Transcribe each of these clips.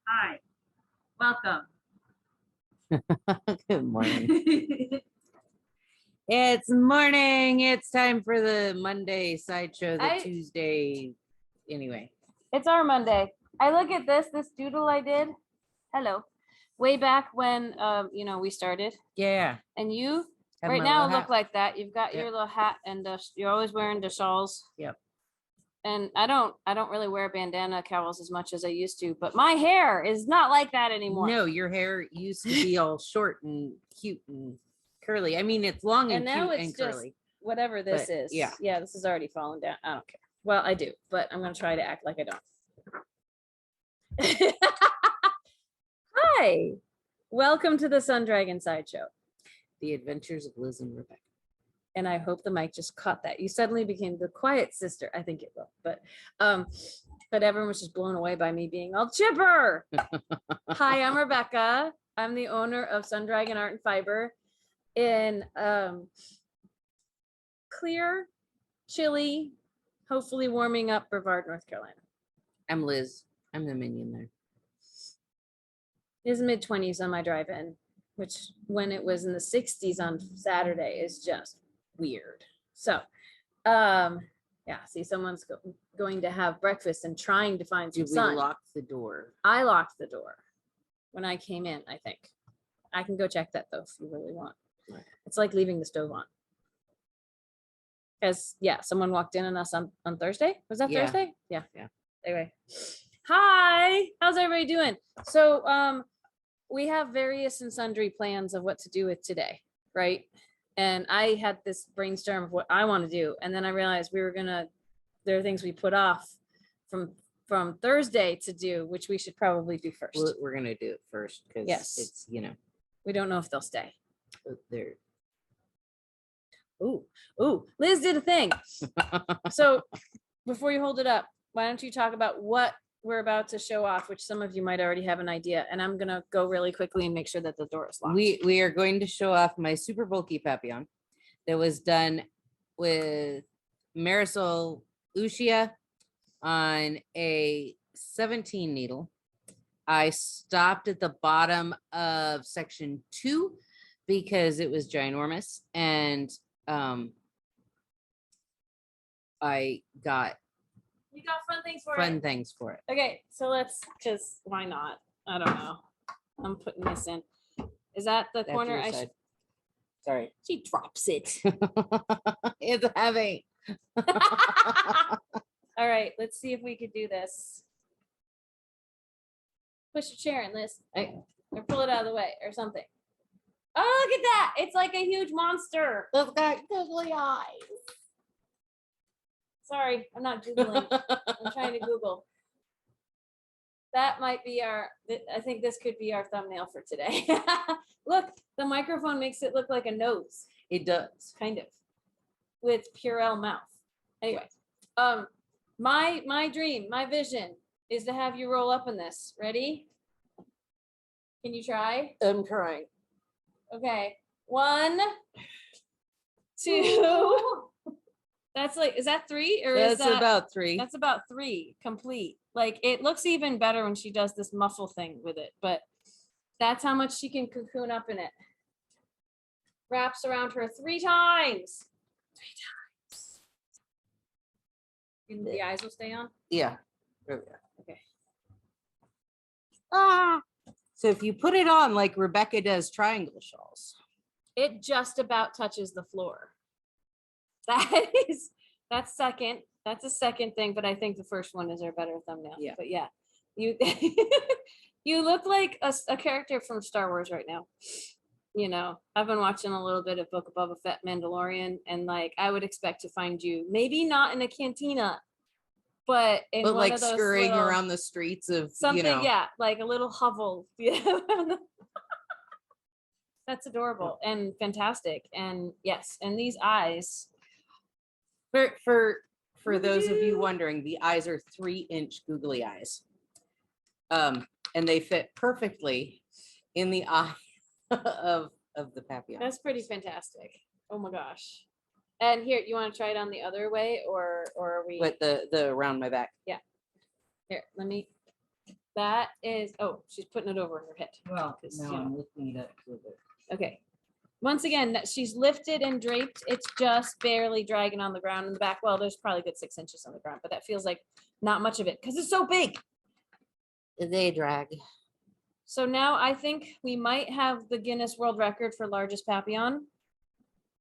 Hi, welcome. Good morning. It's morning. It's time for the Monday sideshow, the Tuesday. Anyway, it's our Monday. I look at this doodle I did. Hello. Way back when, we started. Yeah. And you right now look like that. You've got your little hat and you're always wearing the shawls. Yep. And I don't really wear bandana cowls as much as I used to, but my hair is not like that anymore. No, your hair used to be all short and cute and curly. I mean, it's long and now cute it's and just curly. Whatever this is. Yeah. Yeah, this is already fallen down. I don't care. Well, I do, but I'm going to try to act like I don't. Hi. Welcome to the Sun Dragon Sideshow. The Adventures of Liz and Rebecca. And I hope the mic just caught that. You suddenly became the quiet sister. I think it will, but everyone was just blown away by me being all chipper. Hi, I'm Rebecca. I'm the owner of Sun Dragon Art and Fiber in clear, chilly, hopefully warming up Brevard, North Carolina. I'm Liz. I'm the minion there. It's mid-20s on my drive-in, which when it was in the 60s on Saturday is just weird. So, yeah, see, someone's going to have breakfast and trying to find some sun. We locked the door. I locked the door when I came in, I think. I can go check that though if you really want. Right. It's like leaving the stove on. Because, yeah, someone walked in on us on Thursday. Was that Thursday? Yeah. Anyway. Hi, how's everybody doing? So, we have various and sundry plans of what to do with today, right? And I had this brainstorm of what I want to do. And then I realized there are things we put off from Thursday to do, which we should probably do first. We're going to do it first because it's, we don't know if they'll stay. They're. Ooh, Liz did a thing. So before you hold it up, why don't you talk about what we're about to show off, which some of you might already have an idea, and I'm gonna go really quickly and make sure that the door is locked. We are going to show off my super bulky Papillon that was done with Marisol Ushia on a 17 needle. I stopped at the bottom of section 2 because it was ginormous, and You got fun things for it. Okay, so let's just, why not? I don't know. I'm putting this in. Is that the corner? Sorry. She drops it. It's heavy. All right, let's see if we could do this. Push your chair in, Liz. Or pull it out of the way or something. Oh, look at that. It's like a huge monster. It's got googly eyes. Sorry, I'm not Googling. I'm trying to Google. That might be I think this could be our thumbnail for today. Look, the microphone makes it look like a nose. It does. Kind of. With Purell mouth. Anyway, my dream, my vision is to have you roll up in this. Ready? Can you try? I'm trying. Okay. 1, 2. That's like, is that 3 or is that about 3? That's about 3 complete. Like, it looks even better when she does this muffle thing with it, but that's how much she can cocoon up in it. Wraps around her 3 times. 3 times. The eyes will stay on? Yeah. There we go. Okay. So if you put it on like Rebecca does triangle shawls, it just about touches the floor. That's second. That's a second thing, but I think the first one is our better thumbnail. Yeah. But yeah, you you look like a character from Star Wars right now. I've been watching a little bit of Book of Boba Fett, Mandalorian, and like I would expect to find you maybe not in a cantina, but in one like of those scurrying around the streets of something, yeah, like a little hovel. Yeah. That's adorable and fantastic. And yes, and these eyes. For those of you wondering, the eyes are 3-inch googly eyes. And they fit perfectly in the eye of the Papillon. That's pretty fantastic. Oh my gosh. And here, you want to try it on the other way or are we with the around my back? Yeah. Here, let me That is, oh, she's putting it over her head. Well, 'cause, no, you know. I'm lifting it up with it. Okay. Once again, she's lifted and draped. It's just barely dragging on the ground in the back. Well, there's probably a good 6 inches on the ground, but that feels like not much of it because it's so big. They drag. So now I think we might have the Guinness World Record for largest papillon.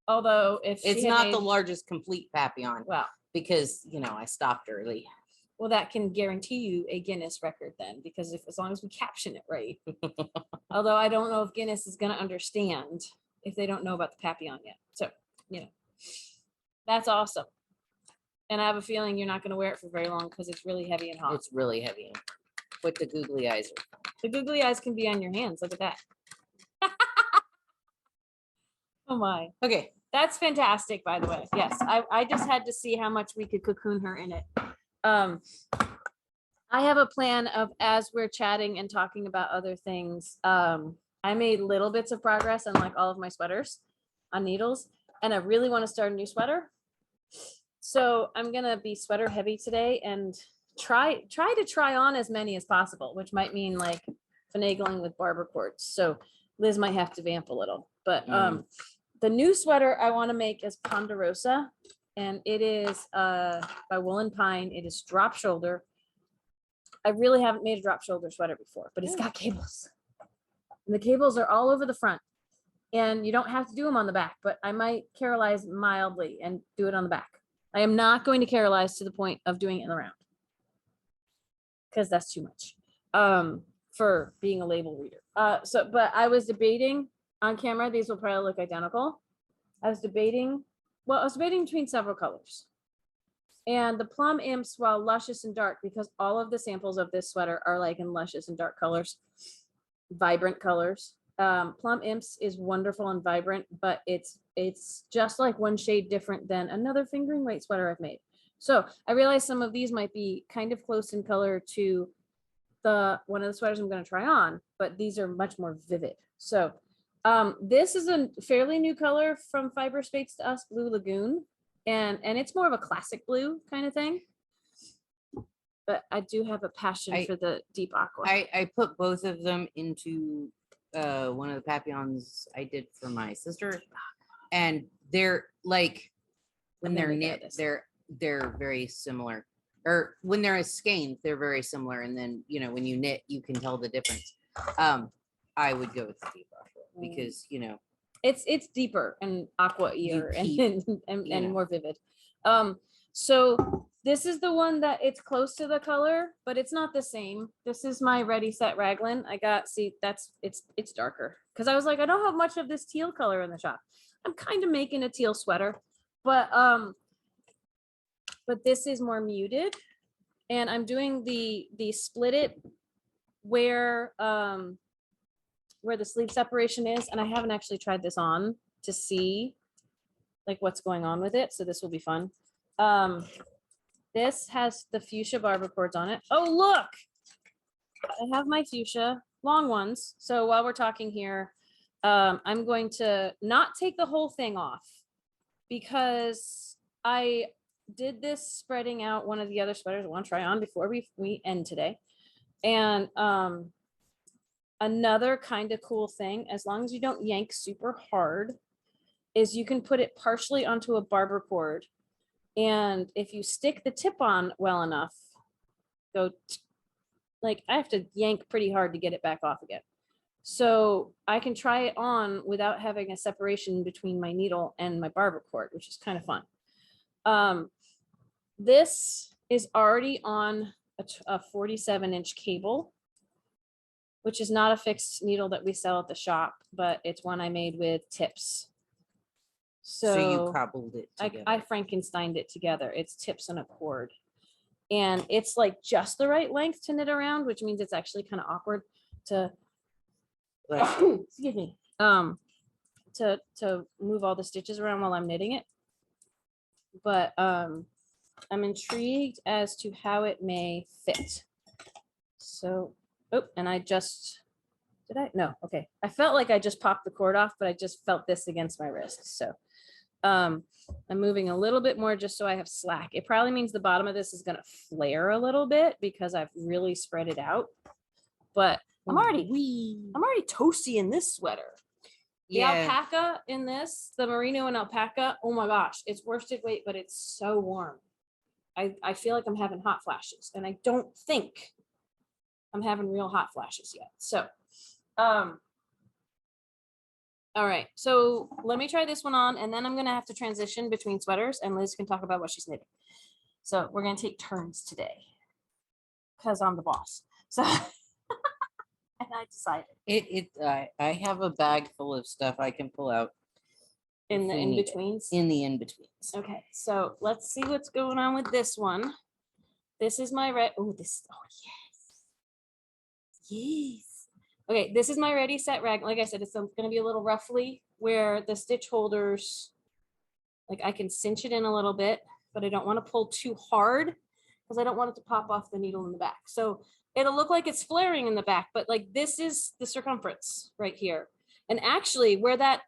Although if It's she had not made, the largest complete papillon well, because, you know, I stopped early. well, that can guarantee you a Guinness record then, because if as long as we caption it right. Although I don't know if Guinness is going to understand if they don't know about the papillon yet. So, you know, that's awesome. And I have a feeling you're not going to wear it for very long because it's really heavy and hot. It's really heavy. What the googly eyes are. The googly eyes can be on your hands. Look at that. Oh my. Okay. That's fantastic, by the way. Yes, I just had to see how much we could cocoon her in it. I have a plan of, as we're chatting and talking about other things, I made little bits of progress on like all of my sweaters on needles, and I really want to start a new sweater. So I'm gonna be sweater heavy today and try to try on as many as possible, which might mean like finagling with barber cords. So Liz might have to vamp a little, but the new sweater I want to make is Ponderosa, and it is by Woolen Pine. It is drop shoulder. I really haven't made a drop shoulder sweater before, but it's got cables. And the cables are all over the front. And you don't have to do them on the back, but I might carolize mildly and do it on the back. I am not going to carolize to the point of doing it in the round, because that's too much for being a label reader. But I was debating on camera, these will probably look identical. I was debating between several colors. And the Plum Imps, while luscious and dark, because all of the samples of this sweater are like in luscious and dark colors, vibrant colors. Plum Imps is wonderful and vibrant, but it's just like one shade different than another fingering weight sweater I've made. So I realized some of these might be kind of close in color to one of the sweaters I'm going to try on, but these are much more vivid. So this is a fairly new color from Fiber Space to Us, Blue Lagoon, and it's more of a classic blue kind of thing. But I do have a passion for the deep aqua. I put both of them into one of the papillons I did for my sister, and they're like when they're knit, they're very similar. Or when they're skeined, they're very similar, and then you know when you knit, you can tell the difference. I would go with the deep aqua because you know it's deeper and aqua-ier and more vivid. So this is the one that it's close to the color, but it's not the same. This is my Ready Set Raglan. I got, see, it's darker because I was like, I don't have much of this teal color in the shop. I'm kind of making a teal sweater, but this is more muted, and I'm doing the split it where the sleeve separation is, and I haven't actually tried this on to see like what's going on with it, so this will be fun. This has the fuchsia barber cords on it. Oh, look, I have my fuchsia long ones. So while we're talking here, I'm going to not take the whole thing off because I did this spreading out one of the other sweaters I want to try on before we end today. And another kind of cool thing, as long as you don't yank super hard, is you can put it partially onto a barber cord. And if you stick the tip on well enough, like I have to yank pretty hard to get it back off again. So I can try it on without having a separation between my needle and my barber cord, which is kind of fun. This is already on a 47-inch cable, which is not a fixed needle that we sell at the shop, but it's one I made with tips. So you cobbled it together. I Frankensteined it together. It's tips and a cord. And it's like just the right length to knit around, which means it's actually kind of awkward to excuse me. To move all the stitches around while I'm knitting it. But I'm intrigued as to how it may fit. So, oh, and I just did I? No, okay. I felt like I just popped the cord off, but I just felt this against my wrist. So I'm moving a little bit more just so I have slack. It probably means the bottom of this is going to flare a little bit because I've really spread it out. but I'm already Wee. toasty in this sweater. The Yeah. alpaca in this, the merino and alpaca, oh my gosh, it's worsted weight, but it's so warm. I feel like I'm having hot flashes, and I don't think I'm having real hot flashes yet. So, all right. So let me try this one on, and then I'm gonna have to transition between sweaters, and Liz can talk about what she's knitting. So we're gonna take turns today because I'm the boss. So, and I decided I have a bag full of stuff I can pull out in the if we in need it. betweens. In the in-betweens. Okay, so let's see what's going on with this one. This is my oh yes. Yes. Okay, this is my Ready Set Raglan. Like I said, it's going to be a little roughly where the stitch holders, like I can cinch it in a little bit, but I don't want to pull too hard because I don't want it to pop off the needle in the back. So it'll look like it's flaring in the back, but like this is the circumference right here. And actually where that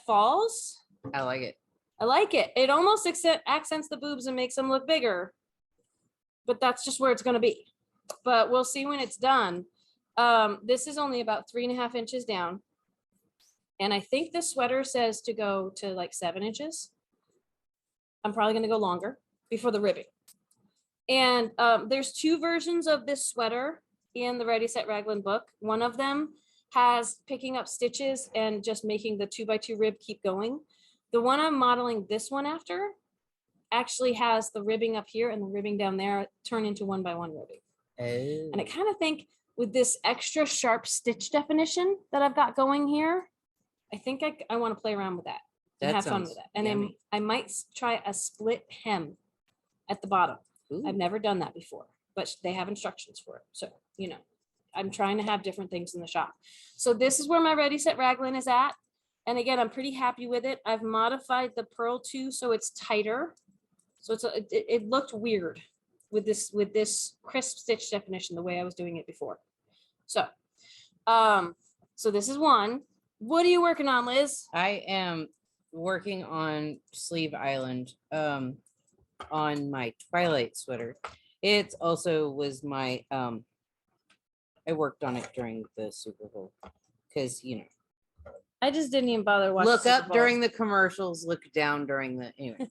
falls, I like it. I like it. It almost accents the boobs and makes them look bigger, but that's just where it's going to be. But we'll see when it's done. This is only about 3.5 inches down. And I think the sweater says to go to like 7 inches. I'm probably going to go longer before the ribbing. And there's 2 versions of this sweater in the Ready Set Raglan book. One of them has picking up stitches and just making the 2x2 rib keep going. The one I'm modeling this one after actually has the ribbing up here and the ribbing down there turn into 1x1 ribbing. Oh. And I kind of think with this extra sharp stitch definition that I've got going here, I think I want to play around with that and have fun with that. And then I might try a split hem at the bottom. Ooh. I've never done that before, but they have instructions for it. So, you know, I'm trying to have different things in the shop. So this is where my Ready Set Raglan is at. And again, I'm pretty happy with it. I've modified the purl too, so it's tighter. So it looked weird with this crisp stitch definition, the way I was doing it before. So, so this is one. What are you working on, Liz? I am working on Sleeve Island on my Twilight sweater. It also was my I worked on it during the Super Bowl because you know. I just didn't even bother watching. Look up during the commercials, look down during the anyway.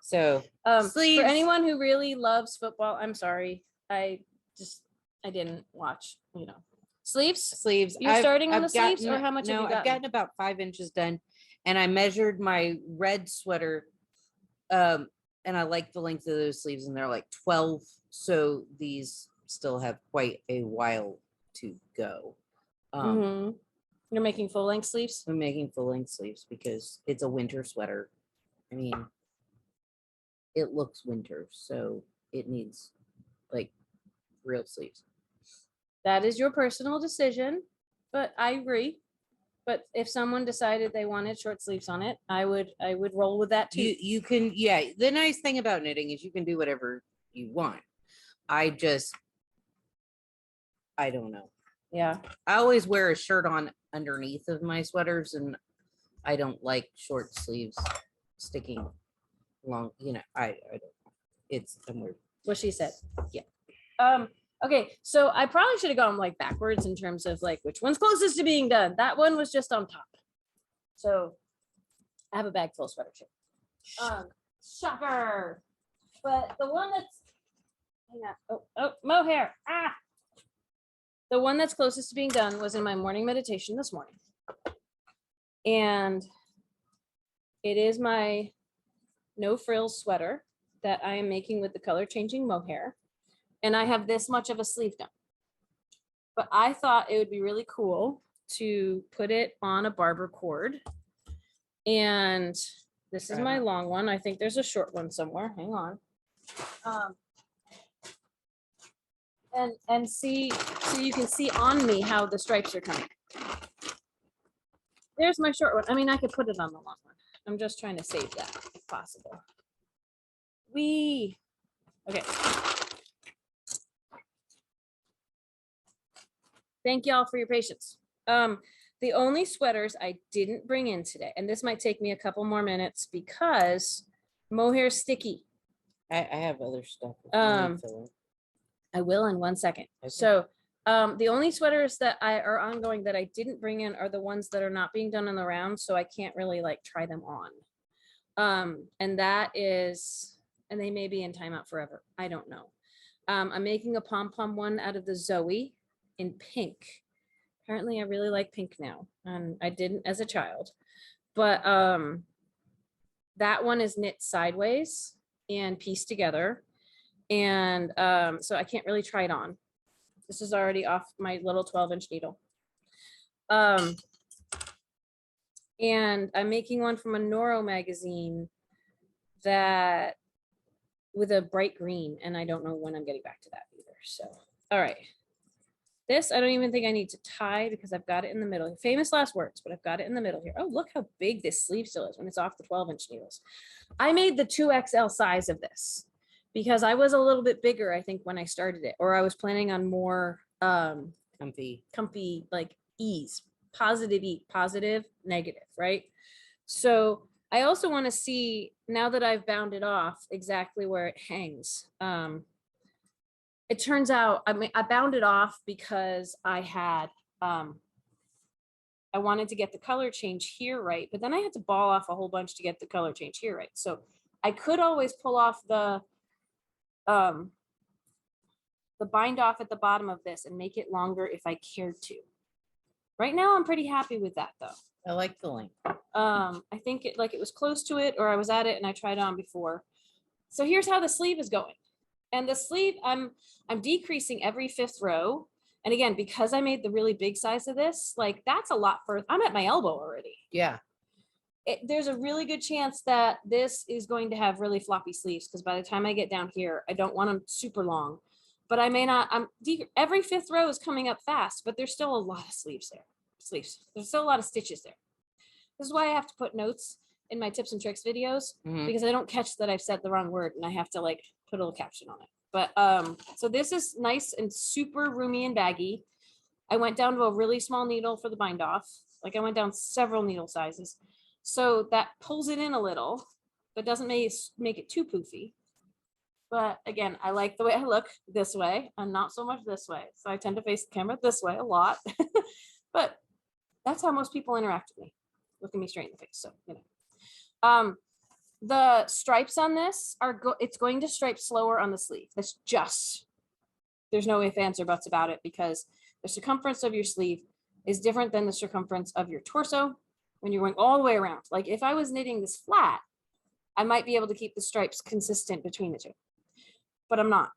So for anyone who really loves football, I'm sorry. I didn't watch, you know. Sleeves? You're starting on the sleeves, or how much have you gotten? I've gotten about 5 inches done, and I measured my red sweater, and I like the length of those sleeves, and they're like 12. So these still have quite a while to go. You're making full length sleeves? I'm making full length sleeves because it's a winter sweater. I mean, it looks winter, so it needs like real sleeves. That is your personal decision, but I agree. But if someone decided they wanted short sleeves on it, I would roll with that too. You can, yeah. The nice thing about knitting is you can do whatever you want. I don't know. Yeah. I always wear a shirt on underneath of my sweaters, and I don't like short sleeves sticking long. You know, I don't. It's weird. What she said. Yeah. Okay, so I probably should have gone like backwards in terms of like which one's closest to being done. That one was just on top. So I have a bag full of sweater too. Shocker. But the one that's hang on. Oh, mohair. The one that's closest to being done was in my morning meditation this morning. And it is my no frills sweater that I am making with the color changing mohair. And I have this much of a sleeve done. But I thought it would be really cool to put it on a barber cord. And this is my long one. I think there's a short one somewhere. Hang on. And see, so you can see on me how the stripes are coming. There's my short one. I mean, I could put it on the long one. I'm just trying to save that if possible. Okay. Thank y'all for your patience. The only sweaters I didn't bring in today, and this might take me a couple more minutes because mohair's sticky. I have other stuff. I will in 1 second. Okay. So The only sweaters that are ongoing that I didn't bring in are the ones that are not being done in the round, so I can't really like try them on. And that is, and they may be in timeout forever. I don't know. I'm making a pom-pom one out of the Zoe in pink. Apparently I really like pink now, and I didn't as a child, but that one is knit sideways and pieced together. And so I can't really try it on. This is already off my little 12-inch needle. And I'm making one from a Noro magazine that with a bright green, and I don't know when I'm getting back to that either. So, all right. This, I don't even think I need to tie because I've got it in the middle. Famous last words, but I've got it in the middle here. Oh, look how big this sleeve still is when it's off the 12-inch needles. I made the 2XL size of this because I was a little bit bigger, I think, when I started it, or I was planning on more comfy like ease, positive, negative, right? So I also want to see, now that I've bound it off, exactly where it hangs. It turns out, I mean, I bound it off because I had, I wanted to get the color change here right, but then I had to ball off a whole bunch to get the color change here right. So I could always pull off the bind off at the bottom of this and make it longer if I cared to. Right now, I'm pretty happy with that though. I like the length. I think it was close to it, or I was at it and I tried on before. So here's how the sleeve is going. And the sleeve, I'm decreasing every 5th row. And again, because I made the really big size of this, like that's a lot for, I'm at my elbow already. Yeah. There's a really good chance that this is going to have really floppy sleeves because by the time I get down here, I don't want them super long. But I may not, every 5th row is coming up fast, but there's still a lot of sleeves there. There's still a lot of stitches there. This is why I have to put notes in my tips and tricks videos because I don't catch that I've said the wrong word and I have to like put a little caption on it. But so this is nice and super roomy and baggy. I went down to a really small needle for the bind off. Like I went down several needle sizes. So that pulls it in a little, but doesn't make it too poofy. But again, I like the way I look this way and not so much this way. So I tend to face the camera this way a lot. But that's how most people interact with me. Look at me straight in the face. So, you know. The stripes on this it's going to stripe slower on the sleeve. That's just, there's no ifs, ands, or buts about it because the circumference of your sleeve is different than the circumference of your torso when you're going all the way around. Like if I was knitting this flat, I might be able to keep the stripes consistent between the two, but I'm not.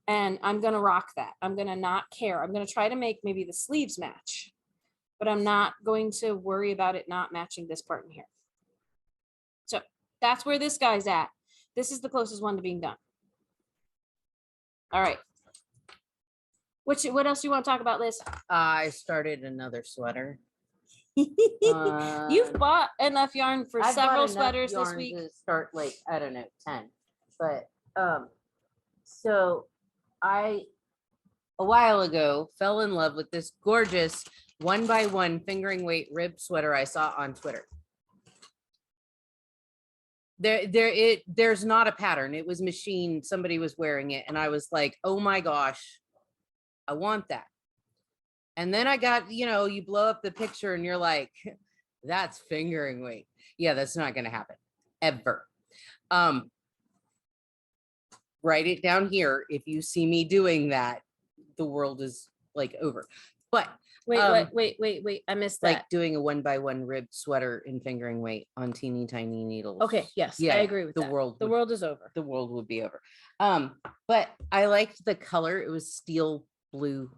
And I'm going to rock that. I'm going to not care. I'm going to try to make maybe the sleeves match, but I'm not going to worry about it not matching this part in here. So that's where this guy's at. This is the closest one to being done. All right. What else do you want to talk about, Liz? I started another sweater. You've bought enough yarn for several sweaters this week. To start like, I don't know, 10. But so I a while ago fell in love with this gorgeous 1x1 fingering weight rib sweater I saw on Twitter. There's not a pattern. It was machined. Somebody was wearing it. And I was like, oh my gosh, I want that. And then I got, you blow up the picture and you're like, that's fingering weight. Yeah, that's not going to happen ever. Write it down here. If you see me doing that, the world is like over. But wait, I missed that. Like doing a 1x1 ribbed sweater in fingering weight on teeny tiny needles. Okay, yes, yeah, I agree with that. The world is over. The world would be over. But I liked the color. It was steel blue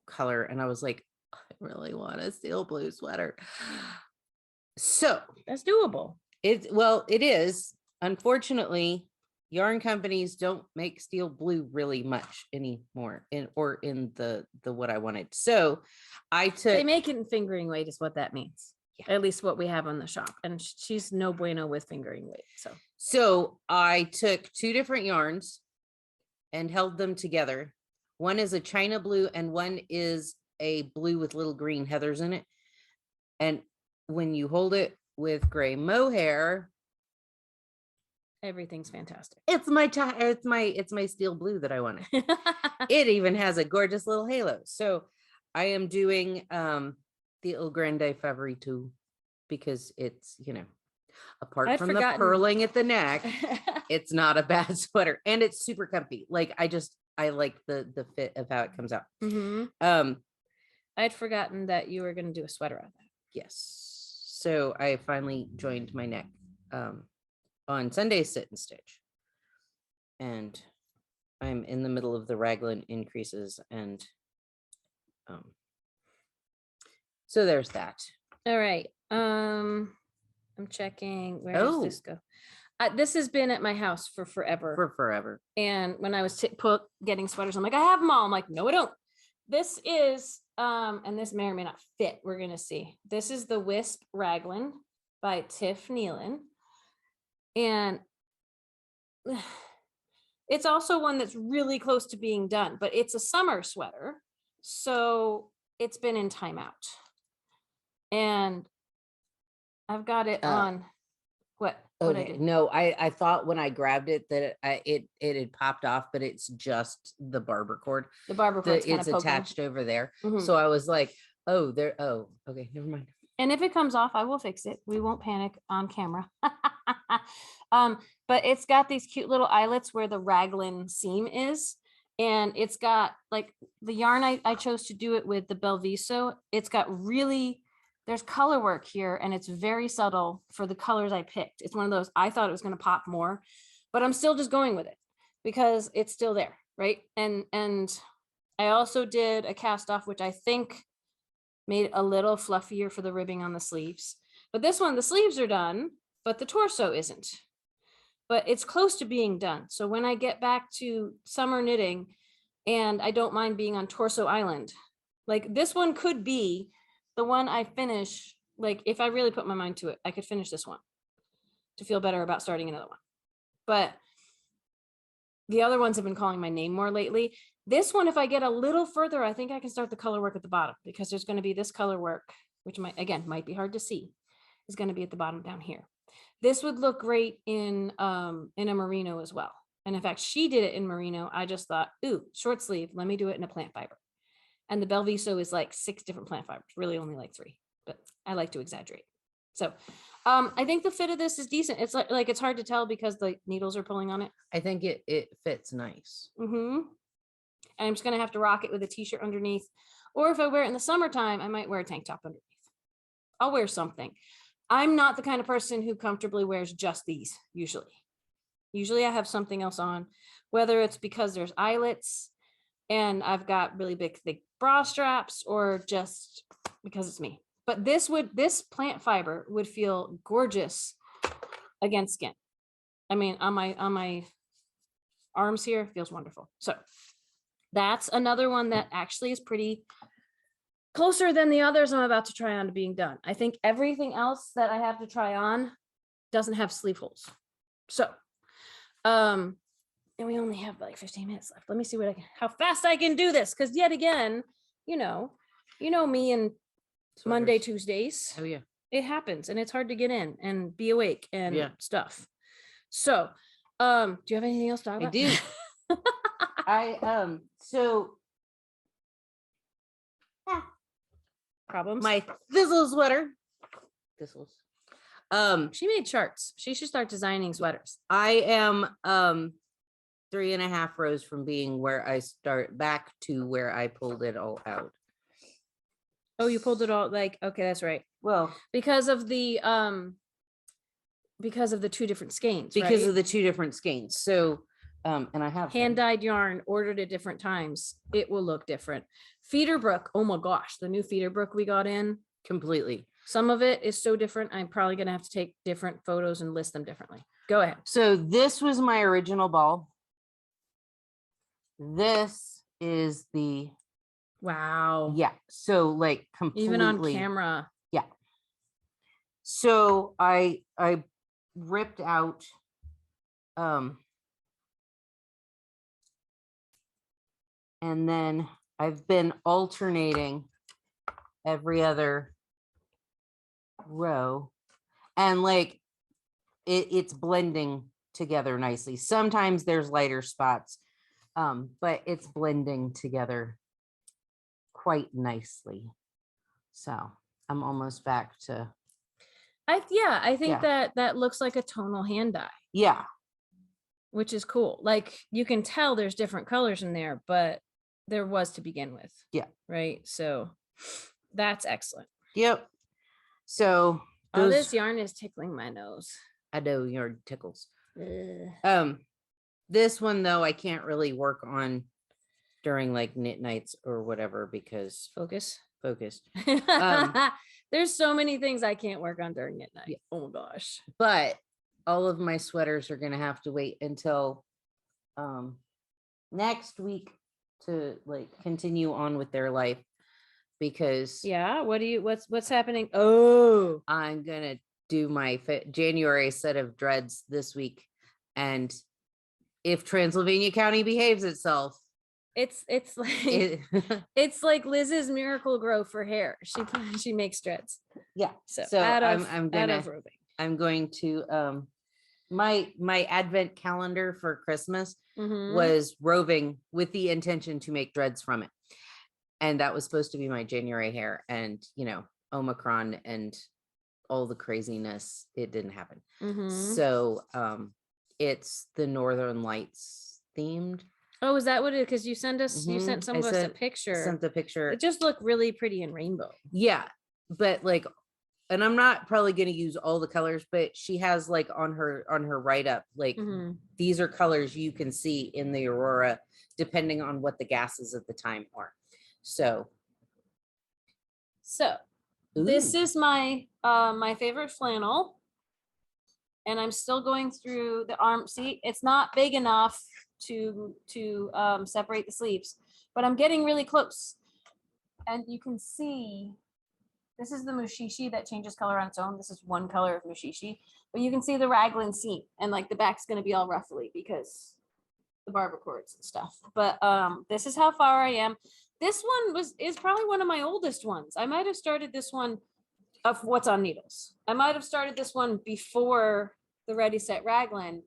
color, and I was like, I really want a steel blue sweater. So that's doable. It is. Unfortunately, yarn companies don't make steel blue really much anymore in the what I wanted. So they make it in fingering weight is what that means. Yeah. At least what we have on the shop. And she's no bueno with fingering weight. So I took 2 different yarns and held them together. One is a China blue and one is a blue with little green heathers in it. And when you hold it with gray mohair, Everything's fantastic. It's my steel blue that I wanted. It even has a gorgeous little halo. So I am doing the Il Grande Favorito because it's, apart I'd from forgotten. the purling at the neck, it's not a bad sweater and it's super comfy. Like I like the fit of how it comes out. I'd forgotten that you were going to do a sweater on that. Yes. So I finally joined my neck on Sunday sit and stitch. And I'm in the middle of the raglan increases and so there's that. All right. I'm checking. Where does this go? This has been at my house for forever. And when I was getting sweaters, I'm like, I have them all. I'm like, no, I don't. This is, and this may or may not fit. We're going to see. This is the Wisp Raglan by Neilan. And it's also one that's really close to being done, but it's a summer sweater. So it's been in timeout. And I've got it on what? Okay. No, I thought when I grabbed it that it had popped off, but it's just the barber cord. The barber cord it's attached over there. So I was like, okay, never mind. And if it comes off, I will fix it. We won't panic on camera. But it's got these cute little eyelets where the raglan seam is. And it's got like the yarn I chose to do it with, the Belviso. It's got there's color work here and it's very subtle for the colors I picked. It's one of those, I thought it was going to pop more, but I'm still just going with it because it's still there. Right. And I also did a cast off, which I think made it a little fluffier for the ribbing on the sleeves, but this one, the sleeves are done, but the torso isn't, but it's close to being done. So when I get back to summer knitting and I don't mind being on Torso Island, like this one could be the one I finish. Like if I really put my mind to it, I could finish this one to feel better about starting another one. But the other ones have been calling my name more lately. This one, if I get a little further, I think I can start the color work at the bottom because there's going to be this color work, which might be hard to see, is going to be at the bottom down here. This would look great in a merino as well. And in fact, she did it in merino. I just thought, ooh, short sleeve, let me do it in a plant fiber. And the Belviso is like 6 different plant fibers, really only like 3, but I like to exaggerate. So I think the fit of this is decent. It's like it's hard to tell because the needles are pulling on it. I think it fits nice. And I'm just going to have to rock it with a t-shirt underneath. Or if I wear it in the summertime, I might wear a tank top underneath. I'll wear something. I'm not the kind of person who comfortably wears just these usually. Usually I have something else on, whether it's because there's eyelets and I've got really big, thick bra straps or just because it's me. But this plant fiber would feel gorgeous against skin. I mean, on my arms here, it feels wonderful. So that's another one that actually is pretty closer than the others I'm about to try on to being done. I think everything else that I have to try on doesn't have sleeve holes. So, and we only have like 15 minutes left. Let me see how fast I can do this. Cause yet again, you know me and Monday, Tuesdays. Oh yeah. It happens and it's hard to get in and be awake and stuff. So, do you have anything else to talk about? I do. Problems. My thistle sweater. Thistles. She made charts. She should start designing sweaters. I am 3.5 rows from being where I start back to where I pulled it all out. Oh, you pulled it all okay, that's right. Well, because of the 2 different skeins. Because of the 2 different skeins. So and I have hand-dyed yarn ordered at different times. It will look different. Feeder brook. Oh my gosh, the new feeder brook we got in. Completely. Some of it is so different. I'm probably gonna have to take different photos and list them differently. Go ahead. So this was my original ball. This is the wow. Yeah. So like completely even on camera. Yeah. So I ripped out and then I've been alternating every other row and like it's blending together nicely. Sometimes there's lighter spots, but it's blending together quite nicely. So I'm almost back to. I think Yeah. that looks like a tonal hand dye, Yeah. which is cool. Like you can tell there's different colors in there, but there was to begin with. Yeah. Right. So that's excellent. Yep. So Oh, this yarn is tickling my nose. I know your tickles. Ugh. This one though, I can't really work on during like knit nights or whatever because Focus. There's so many things I can't work on during knit night. Yeah. Oh my gosh. But all of my sweaters are gonna have to wait until next week to like continue on with their life because what's happening? Oh, I'm gonna do my January set of dreads this week, and if Transylvania County behaves itself, it's like it's like Liz's Miracle Grow for hair. She makes dreads. Yeah. So I'm going to my advent calendar for Christmas was roving with the intention to make dreads from it. And that was supposed to be my January hair. And, Omicron and all the craziness, it didn't happen. So it's the Northern Lights themed. Oh, is that what it is? Because you sent some of us a picture. Sent the picture. It just looked really pretty in rainbow. Yeah. But like, and I'm not probably going to use all the colors, but she has like on her write up, like these are colors you can see in the Aurora, depending on what the gases at the time are. So this is my my favorite flannel, and I'm still going through the arm. See, it's not big enough to separate the sleeves, but I'm getting really close, and you can see. This is the Mushishi that changes color on its own. This is one color of Mushishi, but you can see the raglan seam, and like the back's going to be all ruffly because the barber cords and stuff. But this is how far I am. This one is probably one of my oldest ones. I might have started this one of What's on Needles. I might have started this one before the Ready Set Raglan.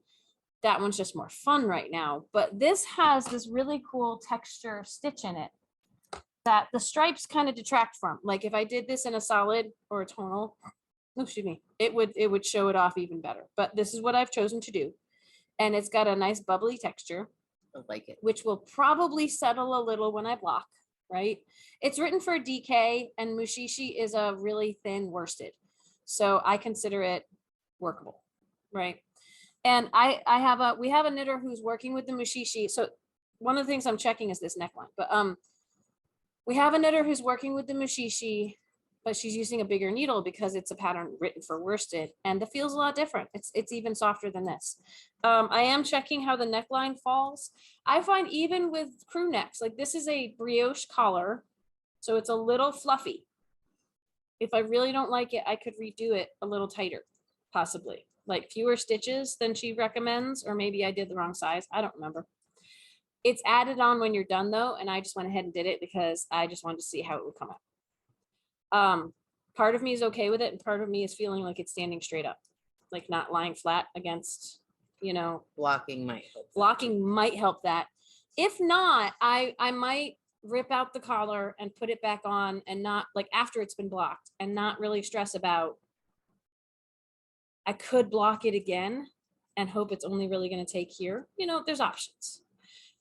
That one's just more fun right now. But this has this really cool texture stitch in it that the stripes kind of detract from. Like if I did this in a solid or a tonal, it would show it off even better. But this is what I've chosen to do. And it's got a nice bubbly texture. I like it. Which will probably settle a little when I block, right? It's written for DK, and Mushishi is a really thin worsted. So I consider it workable, right? And we have a knitter who's working with the Mushishi. So one of the things I'm checking is this neckline, but we have a knitter who's working with the Mushishi, but she's using a bigger needle because it's a pattern written for worsted, and the feel's a lot different. It's even softer than this. I am checking how the neckline falls. I find even with crew necks, like this is a brioche collar, so it's a little fluffy. If I really don't like it, I could redo it a little tighter, possibly. Like fewer stitches than she recommends, or maybe I did the wrong size. I don't remember. It's added on when you're done though, and I just went ahead and did it because I just wanted to see how it would come out. Part of me is okay with it, and part of me is feeling like it's standing straight up, like not lying flat against, blocking might help. Blocking might help that. If not, I might rip out the collar and put it back on, and not like after it's been blocked, and not really stress about. I could block it again and hope it's only really going to take here. There's options,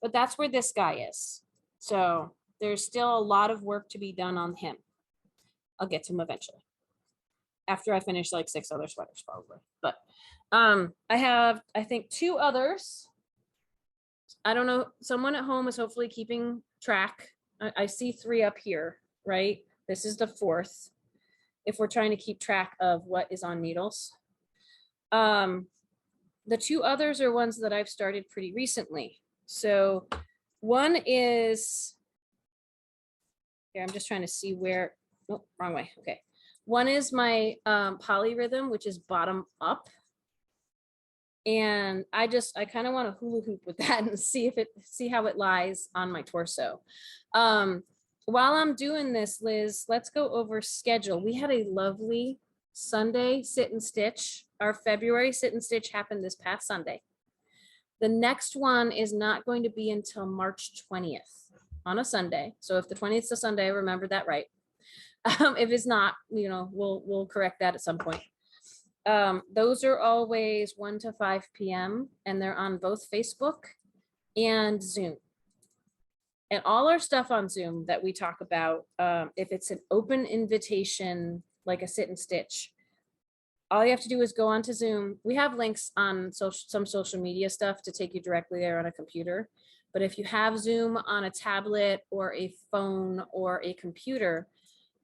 but that's where this guy is. So there's still a lot of work to be done on him. I'll get to him eventually after I finish like 6 other sweaters probably. But I have, I think, 2 others. I don't know. Someone at home is hopefully keeping track. I see 3 up here, right? This is the 4th. If we're trying to keep track of what is on needles. The 2 others are ones that I've started pretty recently. So one is, here, I'm just trying to see where, oh, wrong way. Okay. One is my Polyrhythm, which is bottom up. And I kind of want to hula hoop with that and see how it lies on my torso. While I'm doing this, Liz, let's go over schedule. We had a lovely Sunday sit and stitch. Our February sit and stitch happened this past Sunday. The next one is not going to be until March 20th on a Sunday. So if the 20th is a Sunday, remember that right. If it's not, we'll correct that at some point. Those are always 1 to 5 p.m. and they're on both Facebook and Zoom. And all our stuff on Zoom that we talk about, if it's an open invitation, like a sit and stitch, all you have to do is go onto Zoom. We have links on some social media stuff to take you directly there on a computer. But if you have Zoom on a tablet or a phone or a computer,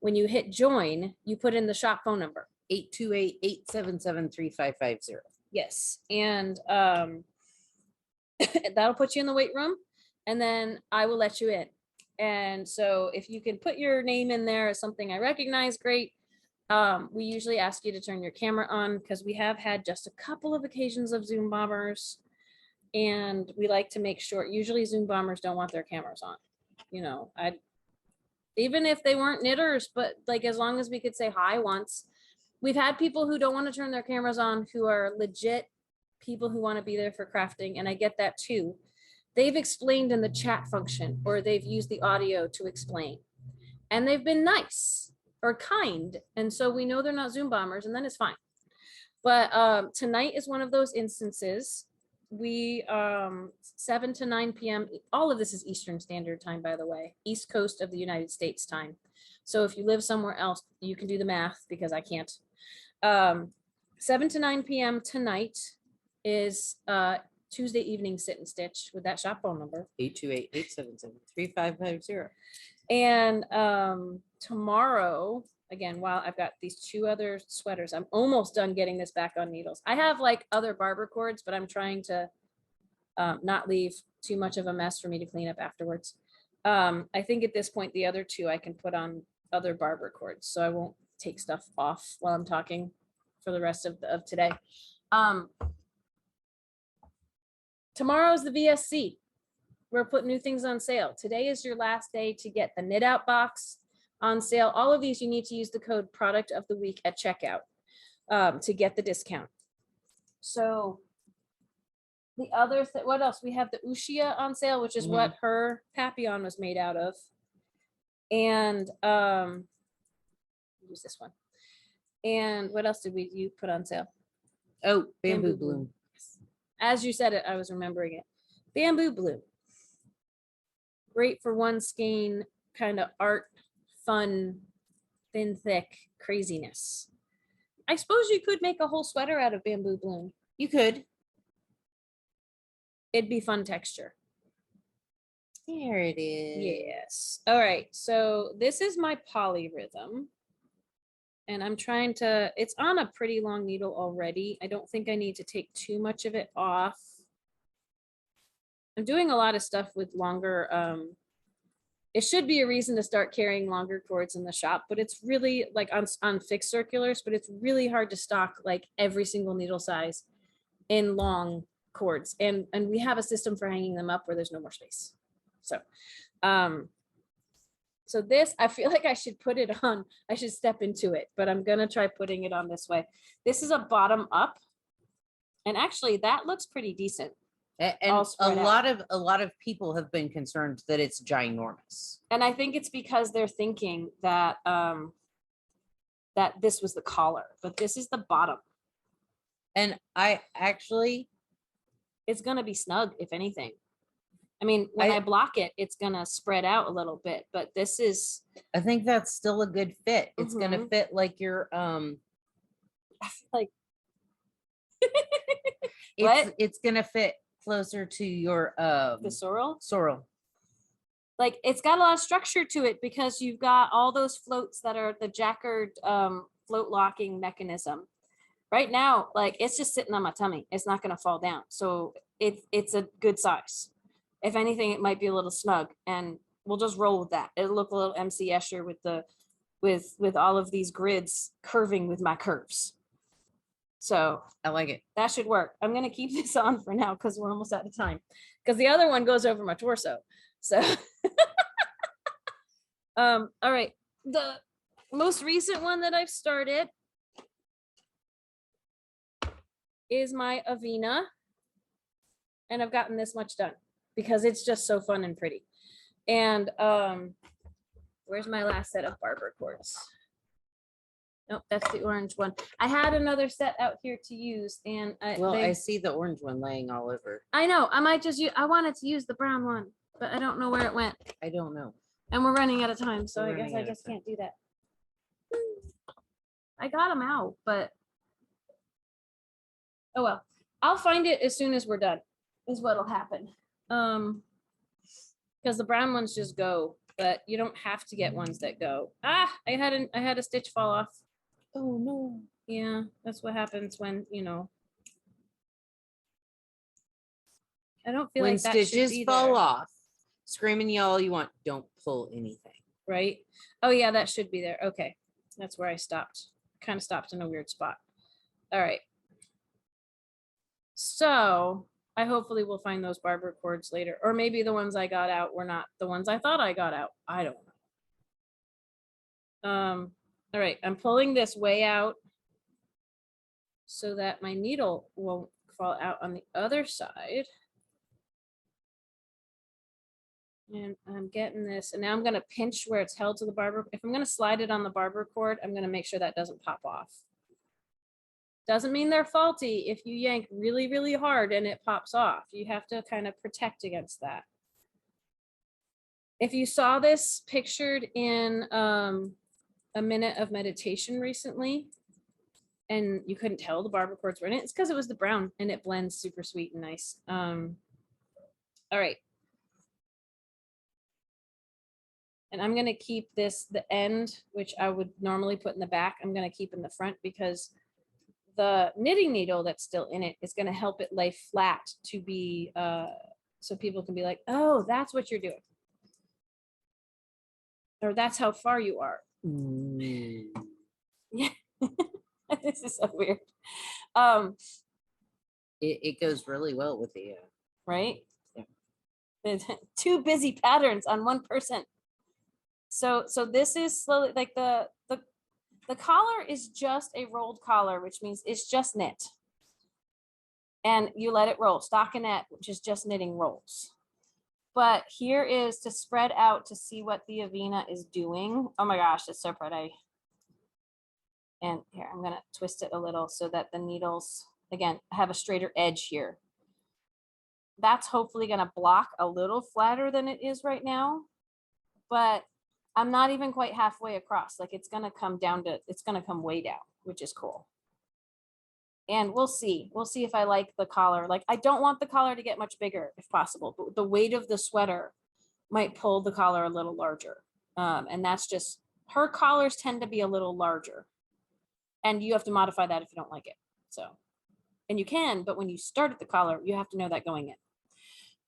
when you hit join, you put in the shop phone number. 828-877-3550. Yes. And that'll put you in the wait room. And then I will let you in. And so if you can put your name in there as something I recognize, great. We usually ask you to turn your camera on because we have had just a couple of occasions of Zoom bombers. And we like to make sure, usually Zoom bombers don't want their cameras on. Even if they weren't knitters, but like as long as we could say hi once. We've had people who don't want to turn their cameras on who are legit people who want to be there for crafting. And I get that too. They've explained in the chat function or they've used the audio to explain. And they've been nice or kind. And so we know they're not Zoom bombers and then it's fine. But tonight is one of those instances. We 7 to 9 p.m. All of this is Eastern Standard Time, by the way, East Coast of the United States time. So if you live somewhere else, you can do the math because I can't. 7 to 9 p.m. tonight is Tuesday evening sit and stitch with that shop phone number. 828-877-3550. And tomorrow, again, while I've got these 2 other sweaters, I'm almost done getting this back on needles. I have like other barber cords, but I'm trying to not leave too much of a mess for me to clean up afterwards. I think at this point, the other 2 I can put on other barber cords, so I won't take stuff off while I'm talking for the rest of today. Tomorrow's the VSC. We're putting new things on sale. Today is your last day to get the knit out box on sale. All of these, you need to use the code product of the week at checkout to get the discount. So the other what else? We have the Ushia on sale, which is what her Papillon was made out of. And use this one. And what else did you put on sale? Oh, Bamboo Bloom. As you said it, I was remembering it. Bamboo Bloom. Great for one skein, kind of art, fun, thin, thick craziness. I suppose you could make a whole sweater out of Bamboo Bloom. You could. It'd be fun texture. There it is. Yes. All right. So this is my Polyrhythm. And I'm trying to, it's on a pretty long needle already. I don't think I need to take too much of it off. I'm doing a lot of stuff with longer, it should be a reason to start carrying longer cords in the shop, but it's really like on fixed circulars, but it's really hard to stock like every single needle size in long cords. And we have a system for hanging them up where there's no more space. So, so this, I feel like I should put it on, I should step into it, but I'm going to try putting it on this way. This is a bottom up. And actually that looks pretty decent. And a lot of people have been concerned that it's ginormous. And I think it's because they're thinking that, that this was the collar, but this is the bottom. And I actually, it's going to be snug, if anything. I mean, when I block it, it's going to spread out a little bit, but this is, I think that's still a good fit. It's going to fit like your, like, it's going to fit closer to your, the sorrel. Like it's got a lot of structure to it because you've got all those floats that are the jacquard, float locking mechanism. Right now, like it's just sitting on my tummy. It's not going to fall down. So it's a good size. If anything, it might be a little snug, and we'll just roll with that. It'll look a little MC Escher with the with all of these grids curving with my curves. So I like it. That should work. I'm gonna keep this on for now because we're almost out of time. Because the other one goes over my torso. So all right. The most recent one that I've started is my Avena. and I've gotten this much done because it's just so fun and pretty. And where's my last set of barber cords? Nope, that's the orange one. I had another set out here to use, and I see the orange one laying all over. I know. I might just use. I wanted to use the brown one, but I don't know where it went. I don't know. And we're running out of time, so We're I guess running I out of just time. can't do that. I got them out, but oh well. I'll find it as soon as we're done. Is what'll happen. Because the brown ones just go, but you don't have to get ones that go. Ah, I had a stitch fall off. Oh no. Yeah, that's what happens when, I don't feel When like that should stitches be fall there, off, scream and yell all you want. Don't pull anything. right? Oh yeah, that should be there. Okay, that's where I stopped. Kind of stopped in a weird spot. All right. So I hopefully will find those barber cords later, or maybe the ones I got out were not the ones I thought I got out. I don't know. All right, I'm pulling this way out so that my needle won't fall out on the other side. And I'm getting this, and now I'm gonna pinch where it's held to the barber. If I'm gonna slide it on the barber cord, I'm gonna make sure that doesn't pop off. Doesn't mean they're faulty if you yank really, really hard and it pops off. You have to kind of protect against that. If you saw this pictured in a minute of meditation recently, and you couldn't tell the barber cords were in it, it's because it was the brown and it blends super sweet and nice. All right. And I'm gonna keep this, the end, which I would normally put in the back, I'm gonna keep in the front because the knitting needle that's still in it is gonna help it lay flat to be, so people can be like, oh, that's what you're doing. Or that's how far you are. Yeah, this is so weird. It goes really well with the Right? Yeah. There's 2 busy patterns on 1 person. So this is slowly like the collar is just a rolled collar, which means it's just knit. And you let it roll. Stockinette, which is just knitting, rolls. But here is to spread out to see what the Avena is doing. Oh my gosh, it's so pretty. And here, I'm gonna twist it a little so that the needles, again, have a straighter edge here. That's hopefully gonna block a little flatter than it is right now, but I'm not even quite halfway across. Like it's gonna come down to, it's gonna come way down, which is cool. And we'll see if I like the collar. Like I don't want the collar to get much bigger if possible, but the weight of the sweater might pull the collar a little larger. And that's just, her collars tend to be a little larger. And you have to modify that if you don't like it. So, and you can, but when you start at the collar, you have to know that going in.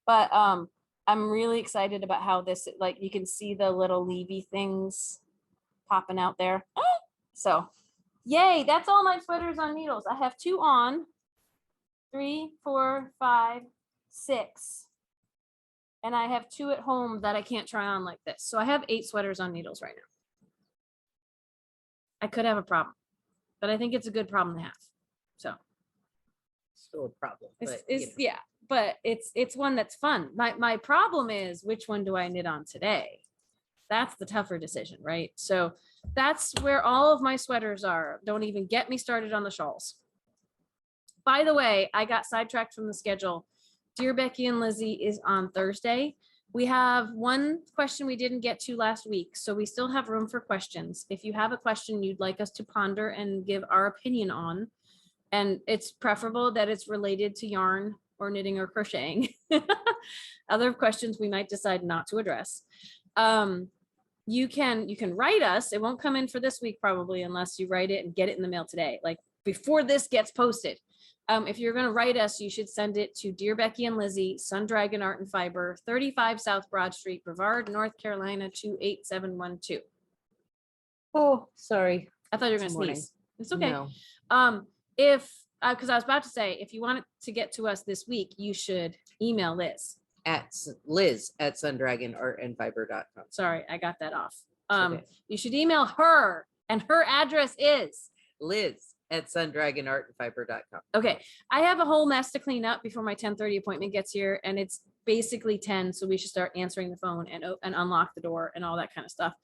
But I'm really excited about how this, like you can see the little leafy things popping out there. So yay, that's all my sweaters on needles. I have 2 on, 3, 4, 5, 6. And I have 2 at home that I can't try on like this. So I have 8 sweaters on needles right now. I could have a problem, but I think it's a good problem to have. So still a problem. But, yeah, but it's one that's fun. My problem is, which one do I knit on today? That's the tougher decision, right? So that's where all of my sweaters are. Don't even get me started on the shawls. By the way, I got sidetracked from the schedule. Dear Becky and Lizzie is on Thursday. We have one question we didn't get to last week, so we still have room for questions. If you have a question you'd like us to ponder and give our opinion on, and it's preferable that it's related to yarn or knitting or crocheting. Other questions we might decide not to address. You can write us. It won't come in for this week probably unless you write it and get it in the mail today, like before this gets posted. If you're going to write us, you should send it to Dear Becky and Lizzie, Sun Dragon Art and Fiber, 35 South Broad Street, Brevard, North Carolina, 28712. Oh, sorry. I thought you were going to Morning. sneeze. It's okay. No. Because I was about to say, if you want it to get to us this week, you should email Liz. At Liz at sundragonartandfiber.com. Sorry, I got that off. Okay. You should email her, and her address is Liz at sundragonartandfiber.com. Okay, I have a whole mess to clean up before my 10:30 appointment gets here, and it's basically 10, so we should start answering the phone and unlock the door and all that kind of stuff.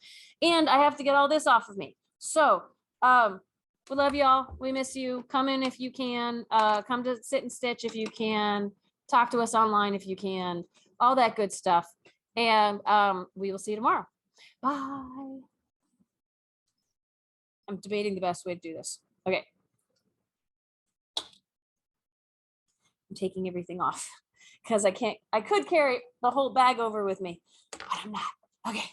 And I have to get all this off of me. So, we love y'all. We miss you. Come in if you can. Come to Sit and Stitch if you can. Talk to us online if you can. All that good stuff. And we will see you tomorrow. Bye. I'm debating the best way to do this. Okay. I'm taking everything off because I could carry the whole bag over with me, but I'm not. Okay.